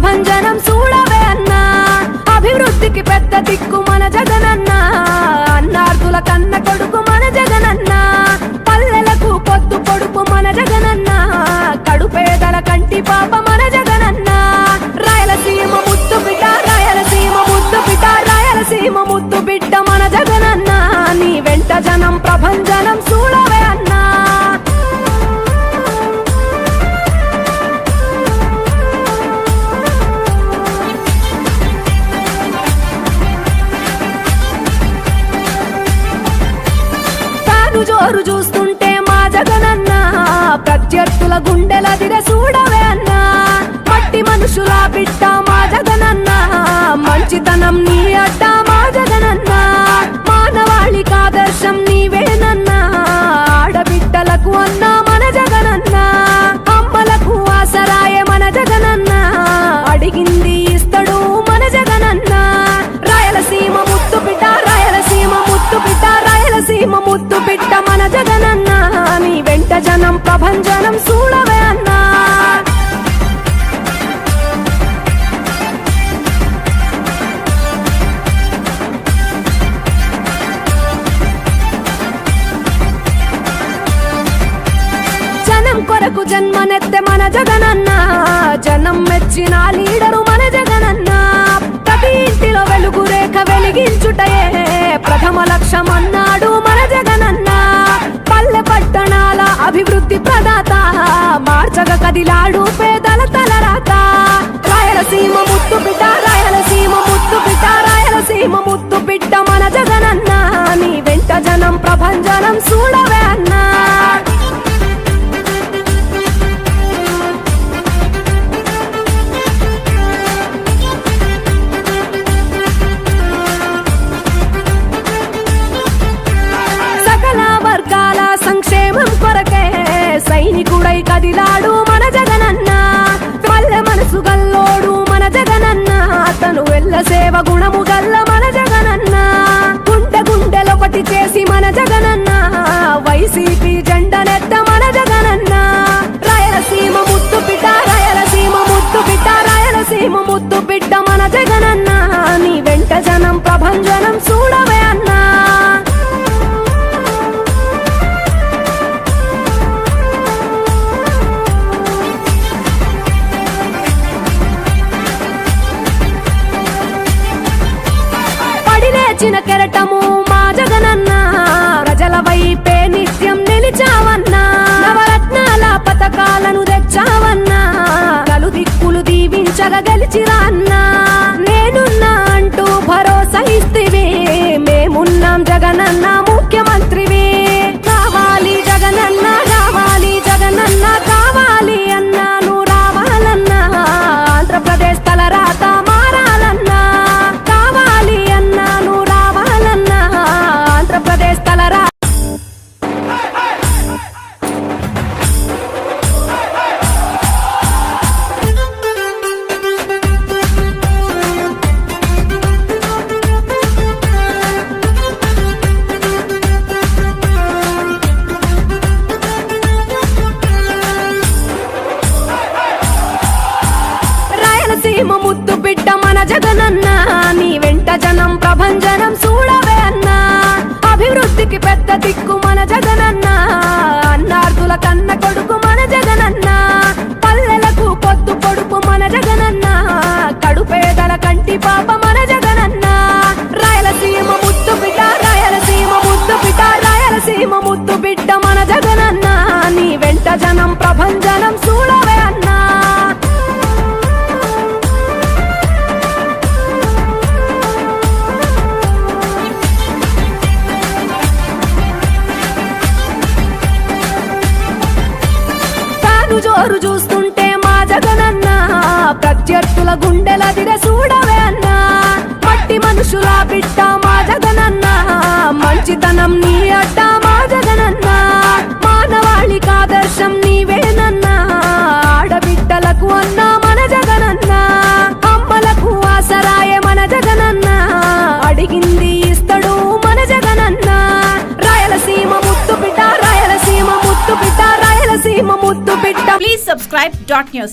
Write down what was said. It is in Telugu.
ప్రభంజనం చూడవే అన్నా అభివృద్ధికి పెద్ద దిక్కు మన జగనన్న అన్నార్థుల కన్న కొడుకు మన జగనన్న పల్లెలకు పొద్దు పొడుపు మన జగనన్న కడుపేదల కంటి పాప మన జగనన్న రాయలసీమ ముద్దు బిడ్డ రాయలసీమ ముద్దు బిడ్డ రాయలసీమ ముద్దు బిడ్డ మన జగనన్న నీ వెంట జనం ప్రభంజనం చూడవే అన్నా జోరు చూస్తుంటే మా జగనన్న ప్రత్యర్థుల గుండెల దిర చూడవే అన్నా మట్టి మనుషుల బిడ్డ మా జగనన్న మంచితనం నీ అడ్డ మా జగనన్న మానవాళికి ఆదర్శం నీవేనన్నా ఆడబిడ్డలకు అన్నా మన జగనన్న అమ్మలకు ఆసరాయే మన జగనన్న అడిగింది ఇస్తడు మన జగనన్న రాయలసీమ ముద్దు బిడ్డ రాయలసీమ ముద్దు బిడ్డ రాయలసీమ ముద్దు బిడ్డ మన జగనన్న నీ వెంట జనం ప్రభంజనం చూడవే అన్నా జనం కొరకు జన్మనెత్తే మన జగనన్న జనం మెచ్చిన లీడరు మన జగనన్న ప్రతి ఇంటిలో వెలుగు రేఖ వెలిగించుటయే ప్రథమ లక్ష్యం అన్నాడు మన జగనన్న పల్లె పట్టణాల అభివృద్ధి ప్రదాత మార్చగ కదిలాడు పేదల తలరాత రాయలసీమ ముద్దు బిడ్డ రాయలసీమ ముద్దు బిడ్డ రాయలసీమ ముద్దు బిడ్డ మన జగనన్న నీ వెంట జనం ప్రభంజనం చూడవే అన్నా సైనికుడై కదిలాడు మన జగనన్న పల్లె మనసు గల్లోడు మన జగనన్న అతను వెళ్ళ సేవ గుణము గల్ల మన జగనన్న గుండె గుండెలొకటి చేసి మన జగనన్న వైసీపీ జెండనెత్త మన జగనన్న రాయలసీమ ముద్దు బిడ్డ రాయలసీమ ముద్దు బిడ్డ రాయలసీమ ముద్దు బిడ్డ మన జగనన్న నీ వెంట జనం ప్రభంజనం చూడవే అన్నా చిన్న కెరటము మా జగనన్న ప్రజల వైపే నిత్యం నిలిచావన్నా నవరత్నాల పథకాలను తెచ్చావన్నా కలు దిక్కులు దీవించగా గెలిచిరా అన్నా నేనున్నా అంటూ భరోసా ఇస్తివి మేమున్నాం జగనన్న ముఖ్యమంత్రివి కావాలి జగనన్న కావాలి జగనన్న కావాలి అన్నా నువ్వు రావాలన్నా ఆంధ్రప్రదేశ్ తలరాత మారాలన్నా కావాలి అన్నా నువ్వు రావాలన్నా ఆంధ్రప్రదేశ్ తలరా రాయలసీమ ముద్దు బిడ్డ మన జగనన్న నీ వెంట జనం ప్రభంజనం చూడవే అన్నా అభివృద్ధికి పెద్ద దిక్కు మన జగనన్న అన్నార్థుల కన్న కొడుకు మన జగనన్న పల్లెలకు పొద్దు పొడుపు మన జగనన్న కడుపేదల కంటి పాప మన జగనన్న రాయలసీమ ముద్దు బిడ్డ రాయలసీమ ముద్దు బిడ్డ రాయలసీమ ముద్దు బిడ్డ మన జగనన్న నీ వెంట జనం ప్రభంజనం చూడవే అన్నా జోరు చూస్తుంటే మా జగనన్న ప్రత్యర్థుల గుండెల దిర చూడవే అన్నా మట్టి మనుషుల బిడ్డ మా జగనన్న మంచితనం నీ అడ్డ మా జగనన్న మానవాళికి ఆదర్శం నీవేనన్నా ఆడబిడ్డలకు అన్నా మన జగనన్న అమ్మలకు ఆసరాయే మన జగనన్న అడిగింది ఇస్తడు మన జగనన్న రాయలసీమ ముద్దు బిడ్డ రాయలసీమ ముద్దు బిడ్డ రాయలసీమ ముద్దు బిడ్డ. Please subscribe .news.